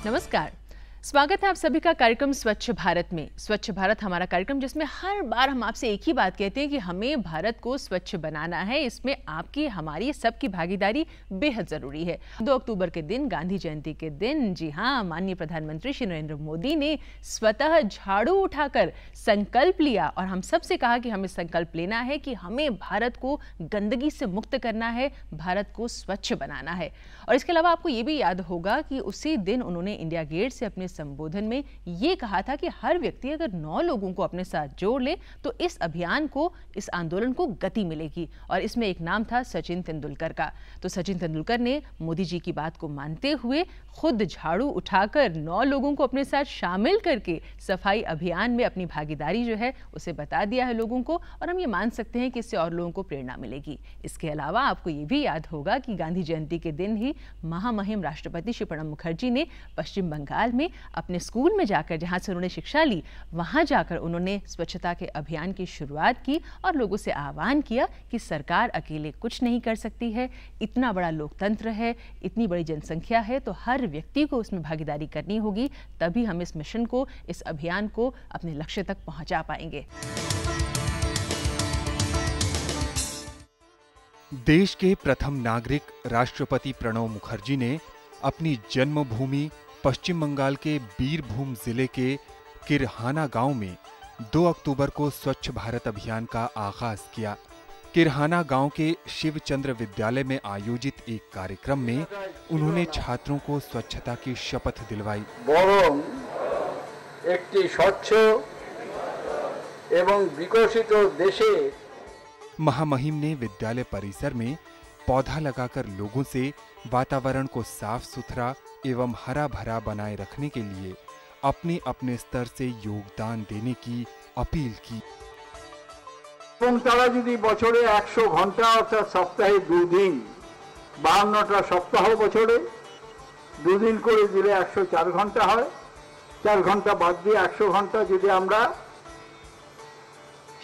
नमस्कार, स्वागत है आप सभी का कार्यक्रम स्वच्छ भारत में। स्वच्छ भारत हमारा कार्यक्रम जिसमें हर बार हम आपसे एक ही बात कहते हैं कि हमें भारत को स्वच्छ बनाना है। इसमें आपकी हमारी सबकी भागीदारी बेहद जरूरी है। 2 अक्टूबर के दिन, गांधी जयंती के दिन, जी हाँ, माननीय प्रधानमंत्री श्री नरेंद्र मोदी ने स्वतः झाड़ू उठाकर संकल्प लिया और हम सबसे कहा कि हमें संकल्प लेना है कि हमें भारत को गंदगी से मुक्त करना है, भारत को स्वच्छ बनाना है। और इसके अलावा आपको ये भी याद होगा कि उसी दिन उन्होंने इंडिया गेट से अपने संबोधन में ये कहा था कि हर व्यक्ति अगर 9 लोगों को अपने साथ जोड़ ले तो इस अभियान को, इस आंदोलन को गति मिलेगी। और इसमें एक नाम था सचिन तेंदुलकर का। तो सचिन तेंदुलकर ने मोदी जी की बात को मानते हुए खुद झाड़ू उठाकर 9 लोगों को अपने साथ शामिल करके सफाई अभियान में अपनी भागीदारी जो है उसे बता दिया है लोगों को। और हम ये मान सकते हैं कि इससे और लोगों को प्रेरणा मिलेगी। इसके अलावा आपको ये भी याद होगा कि गांधी जयंती के दिन ही महामहिम राष्ट्रपति श्री प्रणब मुखर्जी ने पश्चिम बंगाल में अपने स्कूल में जाकर, जहां से उन्होंने शिक्षा ली, वहां जाकर उन्होंने स्वच्छता के अभियान की शुरुआत की और लोगों से आह्वान किया कि सरकार अकेले कुछ नहीं कर सकती है। इतना बड़ा लोकतंत्र है, इतनी बड़ी जनसंख्या है, तो हर व्यक्ति को उसमें भागीदारी करनी होगी, तभी हम इस मिशन को, इस अभियान को अपने लक्ष्य तक पहुंचा पाएंगे। देश के प्रथम नागरिक राष्ट्रपति प्रणब मुखर्जी ने अपनी जन्मभूमि पश्चिम बंगाल के बीरभूम जिले के किरहाना गांव में 2 अक्टूबर को स्वच्छ भारत अभियान का आगाज किया। किरहाना गांव के शिवचंद्र विद्यालय में आयोजित एक कार्यक्रम में उन्होंने छात्रों को स्वच्छता की शपथ दिलवाई। बरং একটি স্বচ্ছ এবং বিকশিত দেশে महामहिम ने विद्यालय परिसर में पौधा लगाकर लोगों से वातावरण को साफ सुथरा एवं हरा भरा बनाए रखने के लिए अपने अपने स्तर से योगदान देने की अपील की। এবং তারা যদি বছরে 100 ঘন্টা অর্থাৎ সপ্তাহে 2 দিন, 52টা সপ্তাহ বছরে 2 দিন করে দিলে 104 ঘন্টা হয়। 4 ঘন্টা বাদ দিয়ে 100 ঘন্টা যদি আমরা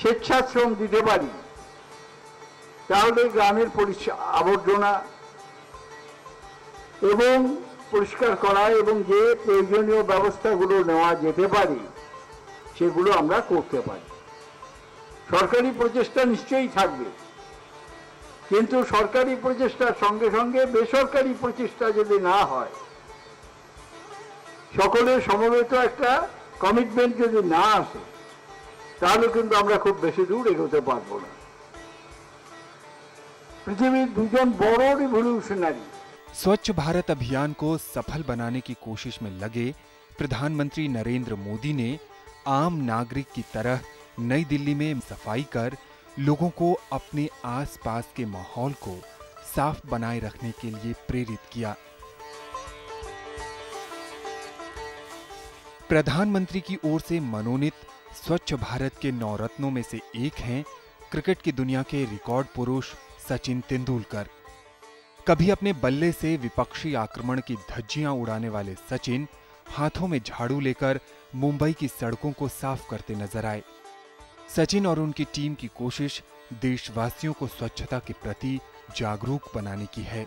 স্বেচ্ছাশ্রম দিতে পারি, তাহলে গ্রামের আবর্জনা এবং পরিষ্কার করা এবং যে প্রয়োজনীয় ব্যবস্থাগুলো নেওয়া যেতে পারে সেগুলো আমরা করতে পারি। সরকারি প্রচেষ্টা নিশ্চয়ই থাকবে, কিন্তু সরকারি প্রচেষ্টার সঙ্গে সঙ্গে বেসরকারি প্রচেষ্টা যদি না হয়, সকলের সমবেত একটা কমিটমেন্ট যদি না আসে, তাহলে কিন্তু আমরা খুব বেশি দূর এগোতে পারবো না। पृथ्वी दुजन बड़ो रिवोल्यूशनरी। स्वच्छ भारत अभियान को सफल बनाने की कोशिश में लगे प्रधानमंत्री नरेंद्र मोदी ने आम नागरिक की तरह नई दिल्ली में सफाई कर लोगों को अपने आसपास के माहौल को साफ बनाए रखने के लिए प्रेरित किया। प्रधानमंत्री की ओर से मनोनीत स्वच्छ भारत के 9 रत्नों में से एक हैं क्रिकेट की दुनिया के रिकॉर्ड पुरुष सचिन तेंदुलकर। कभी अपने बल्ले से विपक्षी आक्रमण की धज्जियां उड़ाने वाले सचिन हाथों में झाड़ू लेकर मुंबई की सड़कों को साफ करते नजर आए। सचिन और उनकी टीम की कोशिश देशवासियों को स्वच्छता के प्रति जागरूक बनाने की है।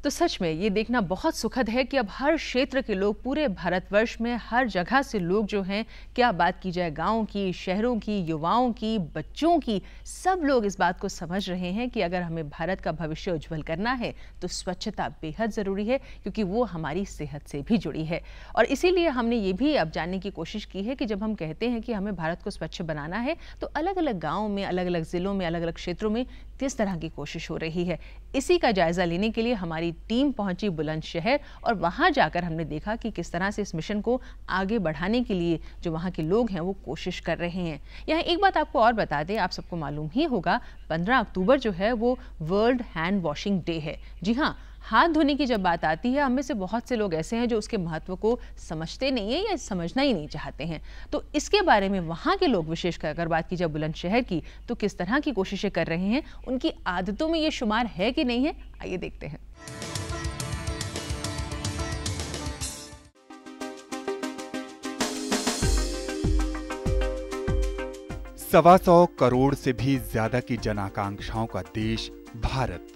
तो सच में ये देखना बहुत सुखद है कि अब हर क्षेत्र के लोग, पूरे भारतवर्ष में हर जगह से लोग जो हैं, क्या बात की जाए गाँव की, शहरों की, युवाओं की, बच्चों की, सब लोग इस बात को समझ रहे हैं कि अगर हमें भारत का भविष्य उज्जवल करना है तो स्वच्छता बेहद ज़रूरी है, क्योंकि वो हमारी सेहत से भी जुड़ी है। और इसीलिए हमने ये भी अब जानने की कोशिश की है कि जब हम कहते हैं कि हमें भारत को स्वच्छ बनाना है तो अलग अलग गाँव में, अलग अलग ज़िलों में, अलग अलग क्षेत्रों में किस तरह की कोशिश हो रही है। इसी का जायजा लेने के लिए हमारी टीम पहुंची बुलंदशहर और वहां जाकर हमने देखा कि किस तरह से इस मिशन को आगे बढ़ाने के लिए जो वहां के लोग हैं वो कोशिश कर रहे हैं। यहाँ एक बात आपको और बता दें, आप सबको मालूम ही होगा, 15 अक्टूबर जो है वो वर्ल्ड हैंड वॉशिंग डे है। जी हाँ, हाथ धोने की जब बात आती है, हम में से बहुत से लोग ऐसे हैं जो उसके महत्व को समझते नहीं है या समझना ही नहीं चाहते हैं। तो इसके बारे में वहाँ के लोग, विशेषकर अगर बात की जाए बुलंदशहर की, तो किस तरह की कोशिशें कर रहे हैं, उनकी आदतों में ये शुमार है कि नहीं है, आइए देखते हैं। 125 करोड़ से भी ज्यादा की जनाकांक्षाओं का देश भारत।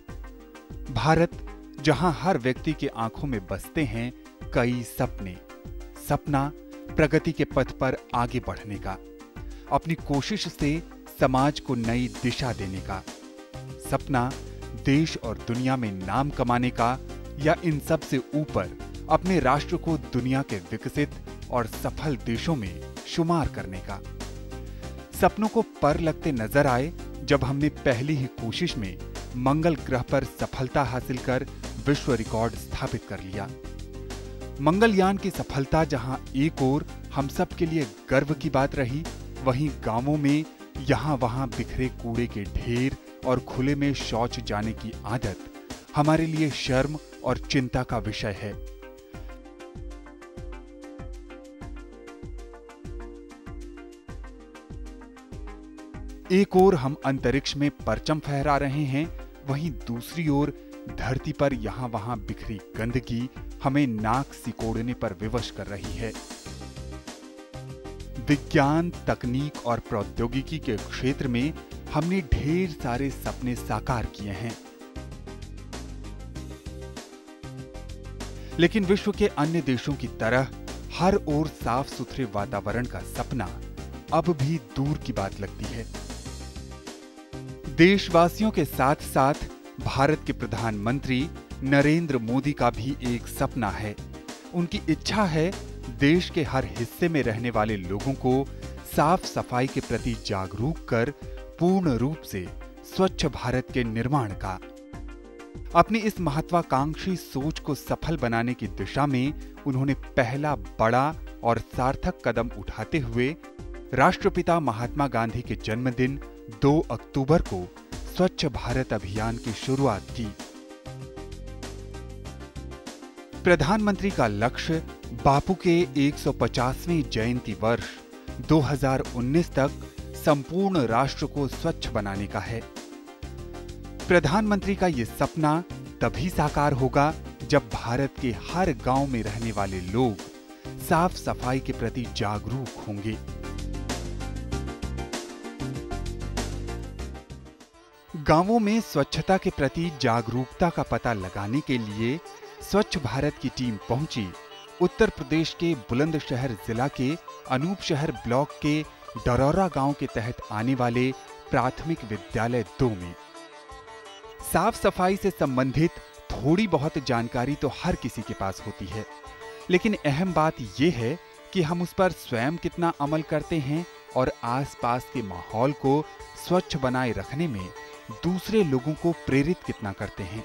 भारत जहां हर व्यक्ति के आंखों में बसते हैं कई सपने। सपना प्रगति के पथ पर आगे बढ़ने का, अपनी कोशिश से समाज को नई दिशा देने का। सपना देश और दुनिया में नाम कमाने का, या इन सब से ऊपर अपने राष्ट्र को दुनिया के विकसित और सफल देशों में शुमार करने का। सपनों को पर लगते नजर आए जब हमने पहली ही कोशिश में मंगल ग्रह पर सफलता हासिल कर विश्व रिकॉर्ड स्थापित कर लिया। मंगलयान की सफलता जहां एक ओर हम सब के लिए गर्व की बात रही, वहीं गांवों में यहां वहां बिखरे कूड़े के ढेर और खुले में शौच जाने की आदत हमारे लिए शर्म और चिंता का विषय है। एक ओर हम अंतरिक्ष में परचम फहरा रहे हैं, वहीं दूसरी ओर धरती पर यहां वहां बिखरी गंदगी हमें नाक सिकोड़ने पर विवश कर रही है। विज्ञान, तकनीक और प्रौद्योगिकी के क्षेत्र में हमने ढेर सारे सपने साकार किए हैं, लेकिन विश्व के अन्य देशों की तरह हर ओर साफ सुथरे वातावरण का सपना अब भी दूर की बात लगती है। देशवासियों के साथ साथ भारत के प्रधानमंत्री नरेंद्र मोदी का भी एक सपना है। उनकी इच्छा है देश के हर हिस्से में रहने वाले लोगों को साफ सफाई के प्रति जागरूक कर पूर्ण रूप से स्वच्छ भारत के निर्माण का। अपनी इस महत्वाकांक्षी सोच को सफल बनाने की दिशा में उन्होंने पहला बड़ा और सार्थक कदम उठाते हुए राष्ट्रपिता महात्मा गांधी के जन्मदिन 2 अक्टूबर को स्वच्छ भारत अभियान की शुरुआत की। प्रधानमंत्री का लक्ष्य बापू के 150वें जयंती वर्ष 2019 तक संपूर्ण राष्ट्र को स्वच्छ बनाने का है। प्रधानमंत्री का यह सपना तभी साकार होगा जब भारत के हर गांव में रहने वाले लोग साफ सफाई के प्रति जागरूक होंगे। गांवों में स्वच्छता के प्रति जागरूकता का पता लगाने के लिए स्वच्छ भारत की टीम पहुंची उत्तर प्रदेश के बुलंदशहर जिला के अनूपशहर ब्लॉक के डरौरा गांव के तहत आने वाले प्राथमिक विद्यालय 2 में। साफ सफाई से संबंधित थोड़ी बहुत जानकारी तो हर किसी के पास होती है, लेकिन अहम बात यह है कि हम उस पर स्वयं कितना अमल करते हैं और आसपास के माहौल को स्वच्छ बनाए रखने में दूसरे लोगों को प्रेरित कितना करते हैं।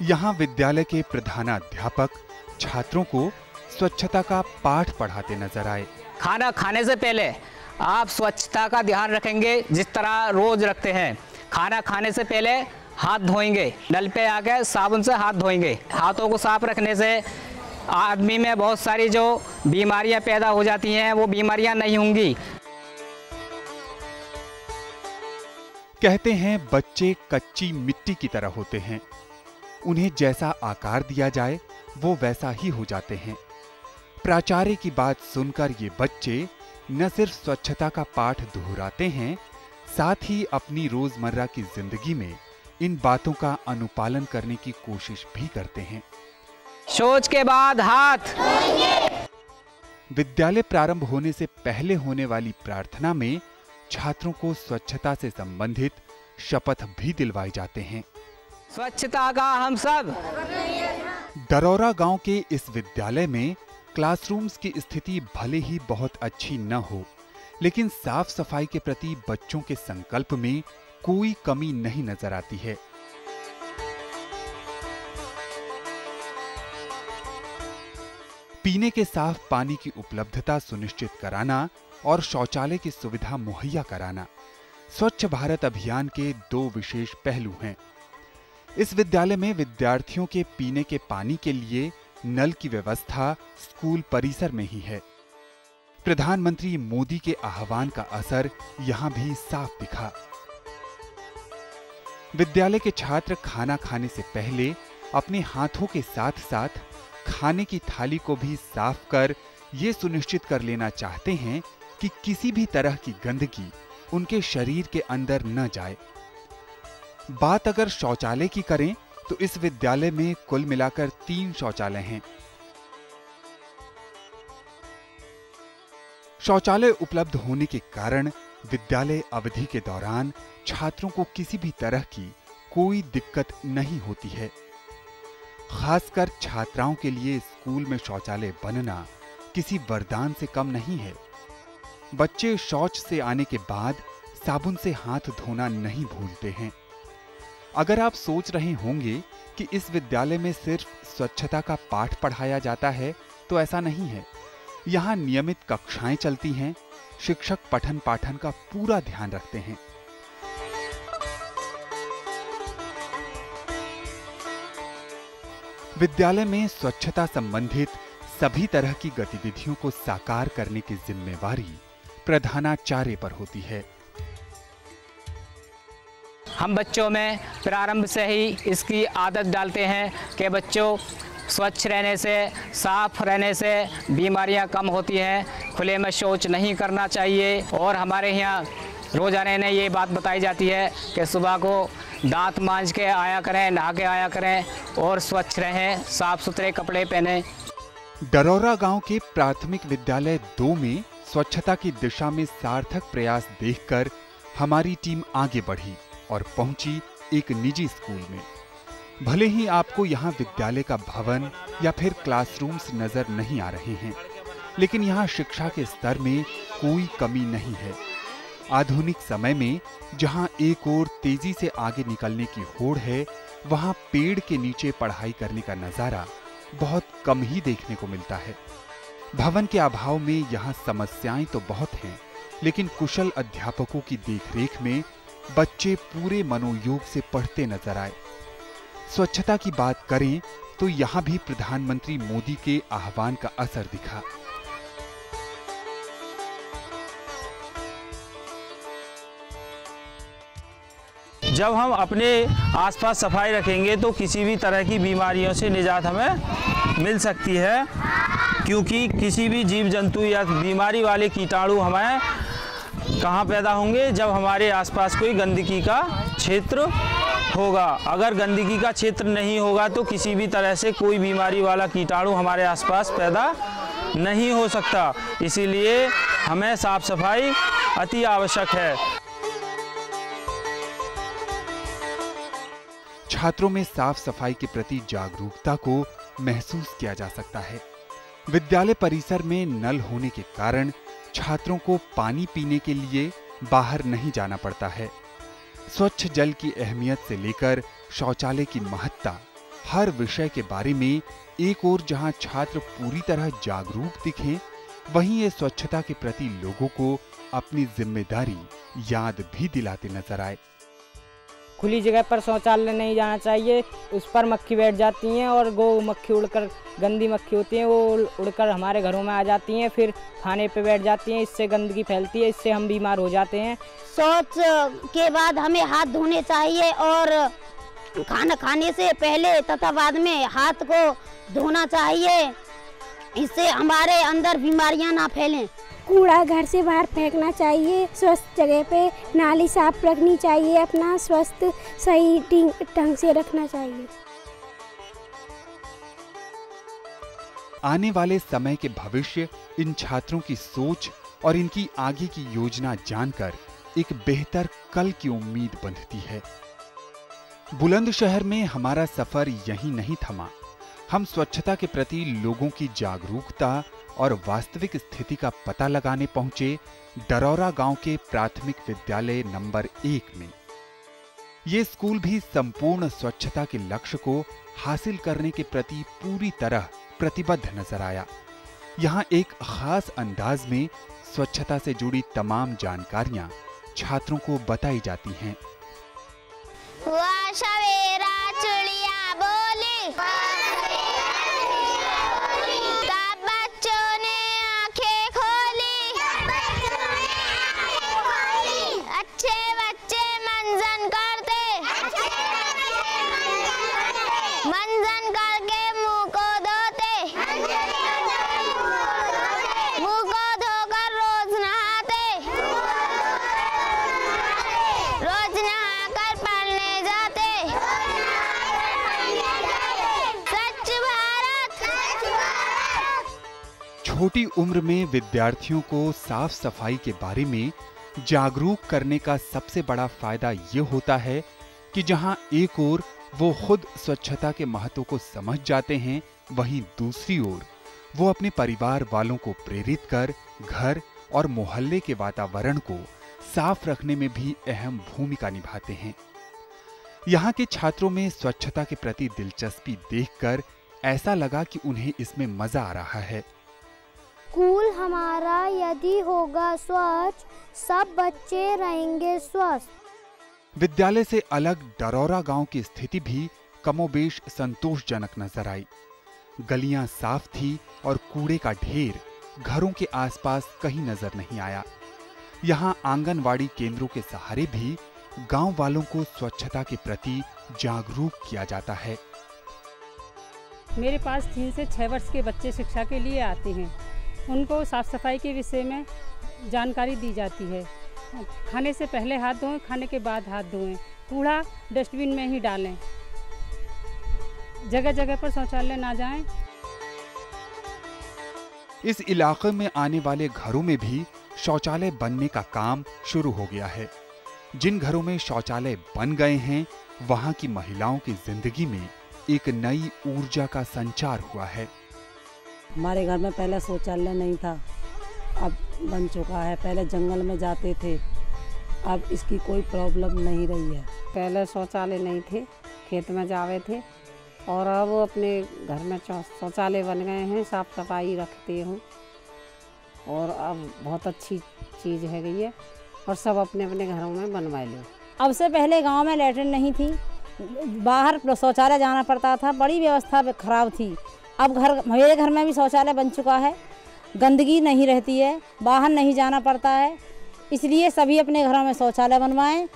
यहाँ विद्यालय के प्रधानाध्यापक छात्रों को स्वच्छता का पाठ पढ़ाते नजर आए। खाना खाने से पहले आप स्वच्छता का ध्यान रखेंगे, जिस तरह रोज रखते हैं। खाना खाने से पहले हाथ धोएंगे, नल पे आकर साबुन से हाथ धोएंगे। हाथों को साफ रखने से आदमी में बहुत सारी जो बीमारियां पैदा हो जाती हैं वो बीमारियां नहीं होंगी। कहते हैं बच्चे कच्ची मिट्टी की तरह होते हैं, उन्हें जैसा आकार दिया जाए वो वैसा ही हो जाते हैं। प्राचार्य की बात सुनकर ये बच्चे न सिर्फ स्वच्छता का पाठ दोहराते हैं, साथ ही अपनी रोजमर्रा की जिंदगी में इन बातों का अनुपालन करने की कोशिश भी करते हैं। शौच के बाद हाथ। विद्यालय प्रारंभ होने से पहले होने वाली प्रार्थना में छात्रों को स्वच्छता से संबंधित शपथ भी दिलवाए जाते हैं। स्वच्छता का हम सब। डरौरा गांव के इस विद्यालय में क्लासरूम्स की स्थिति भले ही बहुत अच्छी न हो, लेकिन साफ सफाई के प्रति बच्चों के संकल्प में कोई कमी नहीं नजर आती है। पीने के साफ पानी की उपलब्धता सुनिश्चित कराना और शौचालय की सुविधा मुहैया कराना स्वच्छ भारत अभियान के 2 विशेष पहलू हैं। इस विद्यालय में विद्यार्थियों के पीने के पानी के लिए नल की व्यवस्था स्कूल परिसर में ही है। प्रधानमंत्री मोदी के आह्वान का असर यहां भी साफ दिखा। विद्यालय के छात्र खाना खाने से पहले अपने हाथों के साथ साथ खाने की थाली को भी साफ कर ये सुनिश्चित कर लेना चाहते हैं कि किसी भी तरह की गंदगी उनके शरीर के अंदर न जाए। बात अगर शौचालय की करें तो इस विद्यालय में कुल मिलाकर 3 शौचालय हैं। शौचालय उपलब्ध होने के कारण विद्यालय अवधि के दौरान छात्रों को किसी भी तरह की कोई दिक्कत नहीं होती है। खासकर छात्राओं के लिए स्कूल में शौचालय बनना किसी वरदान से कम नहीं है। बच्चे शौच से आने के बाद साबुन से हाथ धोना नहीं भूलते हैं। अगर आप सोच रहे होंगे कि इस विद्यालय में सिर्फ स्वच्छता का पाठ पढ़ाया जाता है, तो ऐसा नहीं है। यहाँ नियमित कक्षाएं चलती हैं। शिक्षक पठन पाठन का पूरा ध्यान रखते हैं। विद्यालय में स्वच्छता संबंधित सभी तरह की गतिविधियों को साकार करने की जिम्मेवारी प्रधानाचार्य पर होती है। हम बच्चों में प्रारंभ से ही इसकी आदत डालते हैं कि बच्चों स्वच्छ रहने से, साफ रहने से बीमारियां कम होती हैं। खुले में शौच नहीं करना चाहिए। और हमारे यहाँ रोजाना ने ये बात बताई जाती है कि सुबह को दांत मांज के आया करें, नहा के आया करें और स्वच्छ रहें, साफ सुथरे कपड़े पहने। डरौरा गांव के प्राथमिक विद्यालय 2 में स्वच्छता की दिशा में सार्थक प्रयास देखकर हमारी टीम आगे बढ़ी और पहुंची एक निजी स्कूल में। भले ही आपको यहाँ विद्यालय का भवन या फिर क्लासरूम्स नजर नहीं आ रहे हैं, लेकिन यहाँ शिक्षा के स्तर में कोई कमी नहीं है। आधुनिक समय में जहाँ एक ओर तेजी से आगे निकलने की होड़ है, वहाँ पेड़ के नीचे पढ़ाई करने का नजारा बहुत कम ही देखने को मिलता है। भवन के अभाव में यहाँ समस्याएं तो बहुत हैं, लेकिन कुशल अध्यापकों की देखरेख में बच्चे पूरे मनोयोग से पढ़ते नजर आए। स्वच्छता की बात करें तो यहाँ भी प्रधानमंत्री मोदी के आह्वान का असर दिखा। जब हम अपने आसपास सफाई रखेंगे तो किसी भी तरह की बीमारियों से निजात हमें मिल सकती है, क्योंकि किसी भी जीव जंतु या बीमारी वाले कीटाणु हमें कहाँ पैदा होंगे, जब हमारे आसपास कोई गंदगी का क्षेत्र होगा। अगर गंदगी का क्षेत्र नहीं होगा तो किसी भी तरह से कोई बीमारी वाला कीटाणु हमारे आसपास पैदा नहीं हो सकता। इसीलिए हमें साफ सफाई अति आवश्यक है। छात्रों में साफ सफाई के प्रति जागरूकता को महसूस किया जा सकता है। विद्यालय परिसर में नल होने के कारण छात्रों को पानी पीने के लिए बाहर नहीं जाना पड़ता है। स्वच्छ जल की अहमियत से लेकर शौचालय की महत्ता, हर विषय के बारे में एक ओर जहां छात्र पूरी तरह जागरूक दिखें, वहीं ये स्वच्छता के प्रति लोगों को अपनी जिम्मेदारी याद भी दिलाते नजर आए। खुली जगह पर शौचालय नहीं जाना चाहिए, उस पर मक्खी बैठ जाती हैं और गो मक्खी उड़कर, गंदी मक्खी होती हैं, वो उड़कर हमारे घरों में आ जाती हैं, फिर खाने पे बैठ जाती हैं, इससे गंदगी फैलती है, इससे हम बीमार हो जाते हैं। शौच के बाद हमें हाथ धोने चाहिए और खाना खाने से पहले तथा बाद में हाथ को धोना चाहिए, इससे हमारे अंदर बीमारियां ना फैलें। कूड़ा घर से बाहर फेंकना चाहिए, स्वस्थ जगह पे नाली साफ रखनी चाहिए, अपना स्वस्थ सही ढंग से रखना चाहिए। आने वाले समय के भविष्य इन छात्रों की सोच और इनकी आगे की योजना जानकर एक बेहतर कल की उम्मीद बंधती है। बुलंदशहर में हमारा सफर यहीं नहीं थमा। हम स्वच्छता के प्रति लोगों की जागरूकता और वास्तविक स्थिति का पता लगाने पहुंचे डरौरा गांव के प्राथमिक विद्यालय नंबर 1 में। ये स्कूल भी संपूर्ण स्वच्छता के लक्ष्य को हासिल करने के प्रति पूरी तरह प्रतिबद्ध नजर आया। यहाँ एक खास अंदाज में स्वच्छता से जुड़ी तमाम जानकारियां छात्रों को बताई जाती हैं। सवेरा चिड़िया बोली, तब बच्चों ने आंखें खोली, अच्छे बच्चे मंजन करते, मंजन करके मुंह को धोते, मुंह को धोकर रोज नहा छोटी उम्र में विद्यार्थियों को साफ सफाई के बारे में जागरूक करने का सबसे बड़ा फायदा ये होता है कि जहां एक ओर वो खुद स्वच्छता के महत्व को समझ जाते हैं, वहीं दूसरी ओर वो अपने परिवार वालों को प्रेरित कर घर और मोहल्ले के वातावरण को साफ रखने में भी अहम भूमिका निभाते हैं। यहाँ के छात्रों में स्वच्छता के प्रति दिलचस्पी देखकर ऐसा लगा कि उन्हें इसमें मजा आ रहा है। स्कूल हमारा यदि होगा स्वच्छ, सब बच्चे रहेंगे स्वस्थ। विद्यालय से अलग डरौरा गांव की स्थिति भी कमोबेश संतोषजनक नजर आई। गलियां साफ थी और कूड़े का ढेर घरों के आसपास कहीं नजर नहीं आया। यहाँ आंगनवाड़ी केंद्रों के सहारे भी गांव वालों को स्वच्छता के प्रति जागरूक किया जाता है। मेरे पास 3 से 6 वर्ष के बच्चे शिक्षा के लिए आते हैं। उनको साफ सफाई के विषय में जानकारी दी जाती है। खाने से पहले हाथ धोएं, खाने के बाद हाथ धोएं, कूड़ा डस्टबिन में ही डालें, जगह जगह पर शौचालय ना जाएं। इस इलाके में आने वाले घरों में भी शौचालय बनने का काम शुरू हो गया है। जिन घरों में शौचालय बन गए हैं, वहां की महिलाओं की जिंदगी में एक नई ऊर्जा का संचार हुआ है। हमारे घर में पहले शौचालय नहीं था, अब बन चुका है। पहले जंगल में जाते थे, अब इसकी कोई प्रॉब्लम नहीं रही है। पहले शौचालय नहीं थे, खेत में जावे थे, और अब अपने घर में शौचालय बन गए हैं। साफ सफाई रखते हूँ और अब बहुत अच्छी चीज़ है गई है, और सब अपने अपने घरों में बनवा लो। अब से पहले गांव में लैट्रिन नहीं थी, बाहर शौचालय जाना पड़ता था, बड़ी व्यवस्था खराब थी। अब मेरे घर में भी शौचालय बन चुका है, गंदगी नहीं रहती है, बाहर नहीं जाना पड़ता है, इसलिए सभी अपने घरों में शौचालय बनवाएं।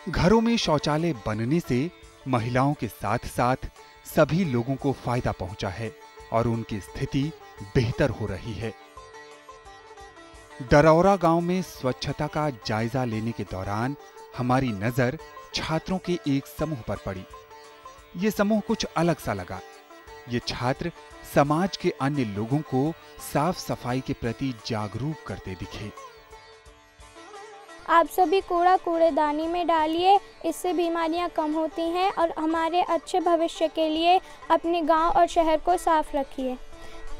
घरों में शौचालय बनने से महिलाओं के साथ साथ सभी लोगों को फायदा पहुंचा है और उनकी स्थिति बेहतर हो रही है। डरौरा गांव में स्वच्छता का जायजा लेने के दौरान हमारी नजर छात्रों के एक समूह पर पड़ी। ये समूह कुछ अलग सा लगा। ये छात्र समाज के अन्य लोगों को साफ सफाई के प्रति जागरूक करते दिखे। आप सभी कूड़ा कूड़ेदानी में डालिए, इससे बीमारियां कम होती हैं और हमारे अच्छे भविष्य के लिए अपने गांव और शहर को साफ रखिए।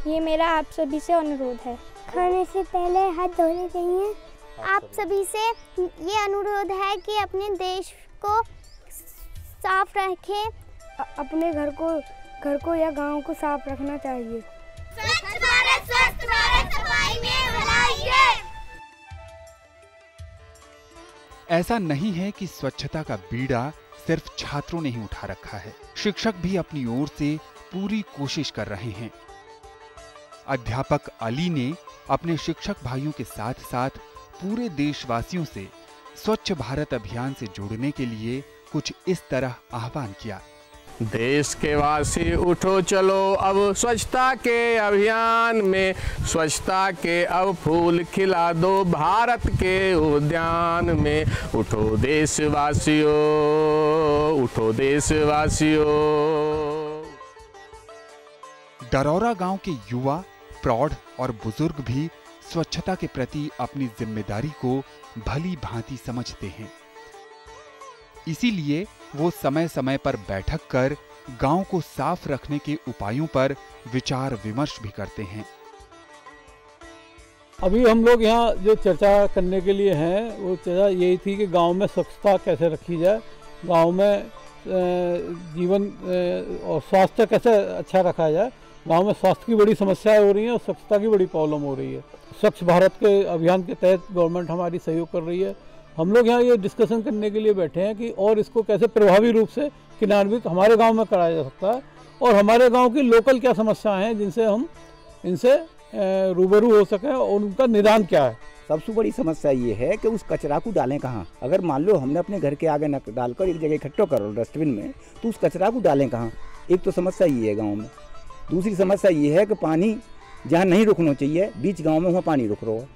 ये मेरा आप सभी से अनुरोध है। खाने से पहले हाथ धोने चाहिए। आप सभी से ये अनुरोध है कि अपने देश को साफ रखें, अपने घर को या गांव को साफ रखना चाहिए। स्वच्छ भारत सफाई में बनाइए। ऐसा नहीं है कि स्वच्छता का बीड़ा सिर्फ छात्रों ने ही उठा रखा है। शिक्षक भी अपनी ओर से पूरी कोशिश कर रहे हैं। अध्यापक अली ने अपने शिक्षक भाइयों के साथ साथ पूरे देशवासियों से स्वच्छ भारत अभियान से जुड़ने के लिए कुछ इस तरह आह्वान किया। देश के वासी उठो चलो अब स्वच्छता के अभियान में, स्वच्छता के अब फूल खिला दो भारत के उद्यान में। उठो देशवासियों, उठो देशवासियों। डरौरा गांव के युवा, प्रौढ़ और बुजुर्ग भी स्वच्छता के प्रति अपनी जिम्मेदारी को भली भांति समझते हैं। इसीलिए वो समय समय पर बैठक कर गांव को साफ रखने के उपायों पर विचार विमर्श भी करते हैं। अभी हम लोग यहाँ जो चर्चा करने के लिए हैं, वो चर्चा यही थी कि गांव में स्वच्छता कैसे रखी जाए, गांव में जीवन और स्वास्थ्य कैसे अच्छा रखा जाए। गांव में स्वास्थ्य की बड़ी समस्याएं हो रही हैं और स्वच्छता की बड़ी प्रॉब्लम हो रही है। स्वच्छ भारत के अभियान के तहत गवर्नमेंट हमारी सहयोग कर रही है। हम लोग यहाँ ये डिस्कशन करने के लिए बैठे हैं कि और इसको कैसे प्रभावी रूप से क्रियान्वित हमारे गांव में कराया जा सकता है, और हमारे गांव की लोकल क्या समस्याएं हैं जिनसे हम इनसे रूबरू हो सकें और उनका निदान क्या है। सबसे बड़ी समस्या ये है कि उस कचरा को डालें कहाँ। अगर मान लो हमने अपने घर के आगे न डालकर एक जगह इकट्ठा करो डस्टबिन में, तो उस कचरा को डालें कहाँ। एक तो समस्या ये है गाँव में। दूसरी समस्या ये है कि पानी जहाँ नहीं रुकना चाहिए बीच गाँव में वहाँ पानी रुक रहा है,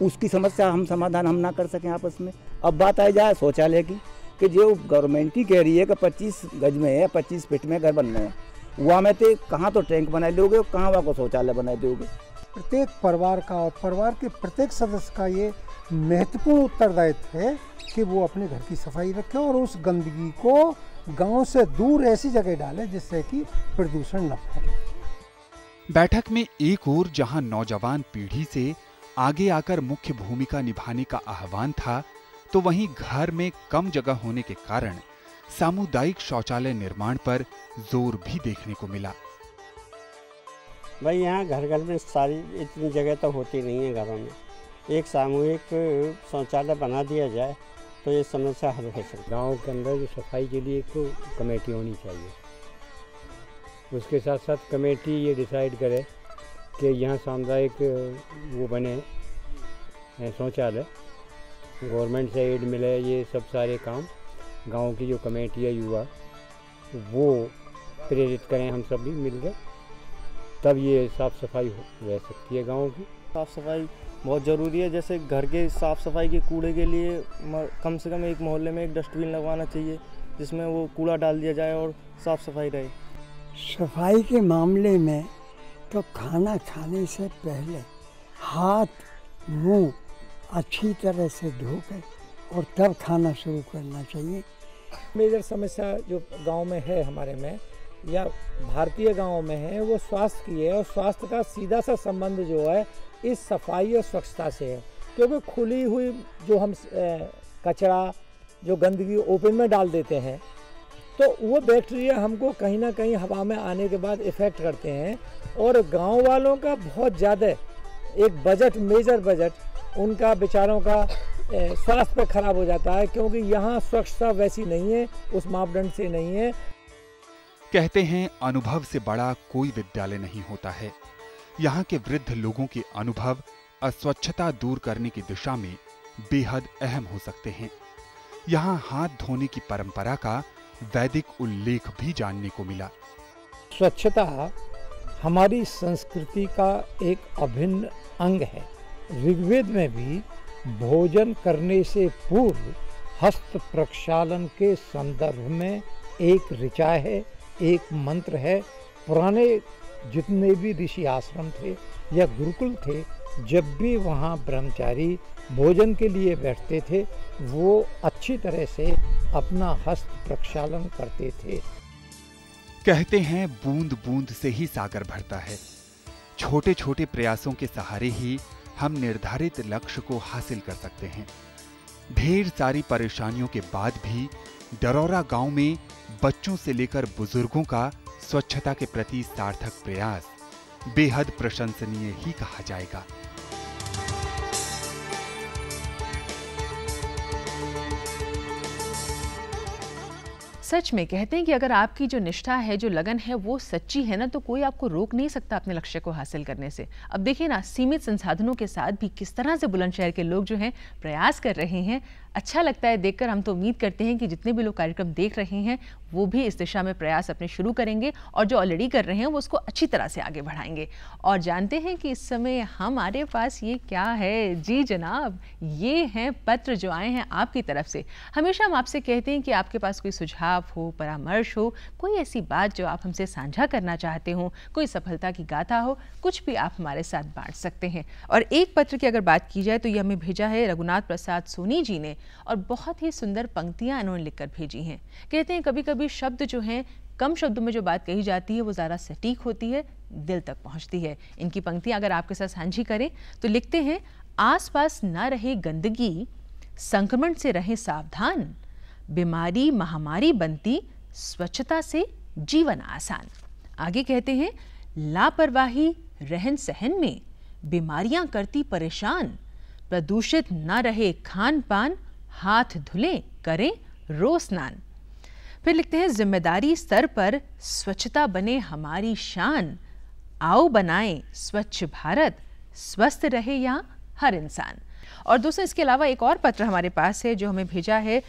उसकी समस्या हम समाधान हम ना कर सकें आपस में। अब बात आ जाए शौचालय की, कि जो गवर्नमेंट ही कह रही है कि 25 गज में है, 25 फीट में घर बनना है, वहाँ में तो कहाँ तो टैंक बना दोगे, कहाँ वहाँ को शौचालय बना दोगे। प्रत्येक परिवार का और परिवार के प्रत्येक सदस्य का ये महत्वपूर्ण उत्तरदायित्व है कि वो अपने घर की सफाई रखे और उस गंदगी को गांव से दूर ऐसी जगह डाले जिससे कि प्रदूषण न फैले। बैठक में एक ओर जहां नौजवान पीढ़ी से आगे आकर मुख्य भूमिका निभाने का आह्वान था, तो वहीं घर में कम जगह होने के कारण सामुदायिक शौचालय निर्माण पर जोर भी देखने को मिला। भाई यहाँ घर घर में सारी इतनी जगह तो होती नहीं है घरों में, एक सामूहिक शौचालय बना दिया जाए तो ये समस्या हल हो सकती है। गाँव के अंदर जो सफाई के लिए एक कमेटी होनी चाहिए, उसके साथ साथ कमेटी ये डिसाइड करे कि यहाँ सामुदायिक वो बने शौचालय, गवर्नमेंट से एड मिले, ये सब सारे काम गांव की जो कमेटी है युवा वो प्रेरित करें, हम सब भी मिल गए, तब ये साफ़ सफाई रह सकती है गांव की। साफ़ सफाई बहुत ज़रूरी है। जैसे घर के साफ़ सफाई के कूड़े के लिए कम से कम एक मोहल्ले में एक डस्टबिन लगवाना चाहिए जिसमें वो कूड़ा डाल दिया जाए और साफ़ सफाई रहे। सफाई के मामले में तो खाना खाने से पहले हाथ मुंह अच्छी तरह से धोकर और तब खाना शुरू करना चाहिए। मेजर समस्या जो गांव में है हमारे में या भारतीय गांव में है वो स्वास्थ्य की है, और स्वास्थ्य का सीधा सा संबंध जो है इस सफाई और स्वच्छता से है, क्योंकि खुली हुई जो हम कचरा जो गंदगी ओपन में डाल देते हैं तो वो बैक्टीरिया हमको कहीं ना कहीं हवा में आने के बाद इफ़ेक्ट करते हैं, और गांव वालों का बहुत ज़्यादा एक बजट मेजर बजट उनका बेचारों का स्वास्थ्य पर खराब हो जाता है, क्योंकि यहाँ स्वच्छता वैसी नहीं है, उस मापदंड से नहीं है। कहते हैं अनुभव से बड़ा कोई विद्यालय नहीं होता है। यहाँ के वृद्ध लोगों के अनुभव अस्वच्छता दूर करने की दिशा में बेहद अहम हो सकते हैं। यहाँ हाथ धोने की परंपरा का वैदिक उल्लेख भी जानने को मिला। स्वच्छता हमारी संस्कृति का एक अभिन्न अंग है। ऋग्वेद में भी भोजन करने से पूर्व हस्त प्रक्षालन के संदर्भ में एक ऋचा है, एक मंत्र है। पुराने जितने भी ऋषि आश्रम थे या गुरुकुल थे, जब भी वहाँ ब्रह्मचारी भोजन के लिए बैठते थे वो अच्छी तरह से अपना हस्त प्रक्षालन करते थे। कहते हैं बूंद बूंद से ही सागर भरता है। छोटे छोटे प्रयासों के सहारे ही हम निर्धारित लक्ष्य को हासिल कर सकते हैं। ढेर सारी परेशानियों के बाद भी डरौरा गांव में बच्चों से लेकर बुजुर्गों का स्वच्छता के प्रति सार्थक प्रयास बेहद प्रशंसनीय ही कहा जाएगा। सच में कहते हैं कि अगर आपकी जो निष्ठा है, जो लगन है वो सच्ची है ना, तो कोई आपको रोक नहीं सकता अपने लक्ष्य को हासिल करने से। अब देखिए ना, सीमित संसाधनों के साथ भी किस तरह से बुलंदशहर के लोग जो हैं प्रयास कर रहे हैं। अच्छा लगता है देखकर। हम तो उम्मीद करते हैं कि जितने भी लोग कार्यक्रम देख रहे हैं वो भी इस दिशा में प्रयास अपने शुरू करेंगे, और जो ऑलरेडी कर रहे हैं वो उसको अच्छी तरह से आगे बढ़ाएंगे। और जानते हैं कि इस समय हमारे पास ये क्या है? जी जनाब, ये हैं पत्र जो आए हैं आपकी तरफ से। हमेशा हम आपसे कहते हैं कि आपके पास कोई सुझाव हो, परामर्श हो, कोई ऐसी बात जो आप हमसे साझा करना चाहते हो, कोई सफलता की गाथा हो, कुछ भी आप हमारे साथ बांट सकते हैं। और एक पत्र की अगर बात की जाए तो ये हमें भेजा है रघुनाथ प्रसाद सोनी जी ने, और बहुत ही सुंदर पंक्तियां इन्होंने लिखकर भेजी हैं। कहते हैं कभी कभी शब्द जो हैं, कम शब्दों में जो बात कही जाती है वो ज़्यादा सटीक होती है, दिल तक पहुंचती है। इनकी पंक्तियां अगर आपके साथ साझी करें तो लिखते हैं, आसपास ना रहे गंदगी, संक्रमण से रहें सावधान, बीमारी महामारी बनती, स्वच्छता से जीवन आसान। आगे कहते हैं, लापरवाही रहन सहन में बीमारियां करती परेशान, प्रदूषित ना रहे खान पान, हाथ धुलें करें रोज स्नान। फिर लिखते हैं, जिम्मेदारी स्तर पर स्वच्छता बने हमारी शान, आओ बनाएं स्वच्छ भारत, स्वस्थ रहे यहाँ हर इंसान। और दोस्तों, इसके अलावा एक और पत्र हमारे पास है जो हमें भेजा है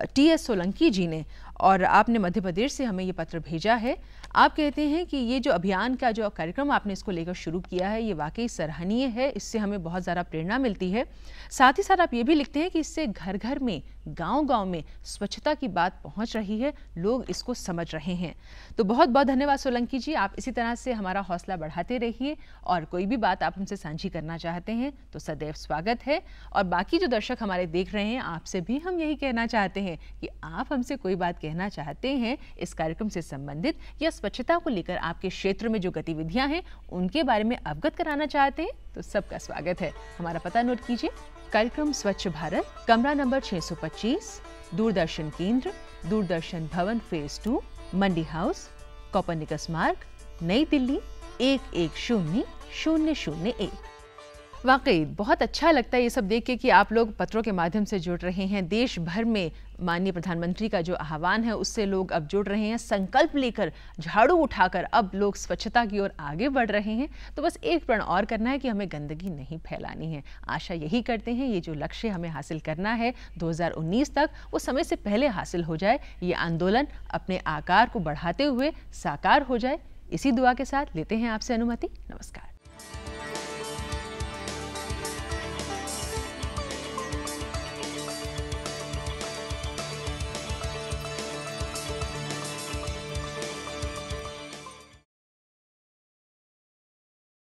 टी.एस. सोलंकी जी ने, और आपने मध्य प्रदेश से हमें ये पत्र भेजा है। आप कहते हैं कि ये जो अभियान का जो कार्यक्रम आपने इसको लेकर शुरू किया है, ये वाकई सराहनीय है, इससे हमें बहुत ज़्यादा प्रेरणा मिलती है। साथ ही साथ आप ये भी लिखते हैं कि इससे घर घर में, गांव-गांव में स्वच्छता की बात पहुंच रही है, लोग इसको समझ रहे हैं। तो बहुत बहुत धन्यवाद सोलंकी जी, आप इसी तरह से हमारा हौसला बढ़ाते रहिए और कोई भी बात आप हमसे साझी करना चाहते हैं तो सदैव स्वागत है। और बाकी जो दर्शक हमारे देख रहे हैं, आपसे भी हम यही कहना चाहते हैं कि आप हमसे कोई बात कहना चाहते हैं इस कार्यक्रम से संबंधित या स्वच्छता को लेकर आपके क्षेत्र में जो गतिविधियां हैं उनके बारे में अवगत कराना चाहते हैं तो सबका स्वागत है। हमारा पता नोट कीजिए, कार्यक्रम स्वच्छ भारत, कमरा नंबर 625, दूरदर्शन केंद्र, दूरदर्शन भवन फेज 2, मंडी हाउस, कोपरनिकस मार्ग, नई दिल्ली 110001। वाकई बहुत अच्छा लगता है ये सब देख के कि आप लोग पत्रों के माध्यम से जुड़ रहे हैं। देश भर में माननीय प्रधानमंत्री का जो आह्वान है उससे लोग अब जुड़ रहे हैं, संकल्प लेकर, झाड़ू उठाकर अब लोग स्वच्छता की ओर आगे बढ़ रहे हैं। तो बस एक प्रण और करना है कि हमें गंदगी नहीं फैलानी है। आशा यही करते हैं ये जो लक्ष्य हमें हासिल करना है 2019 तक, वो समय से पहले हासिल हो जाए, ये आंदोलन अपने आकार को बढ़ाते हुए साकार हो जाए। इसी दुआ के साथ लेते हैं आपसे अनुमति। नमस्कार।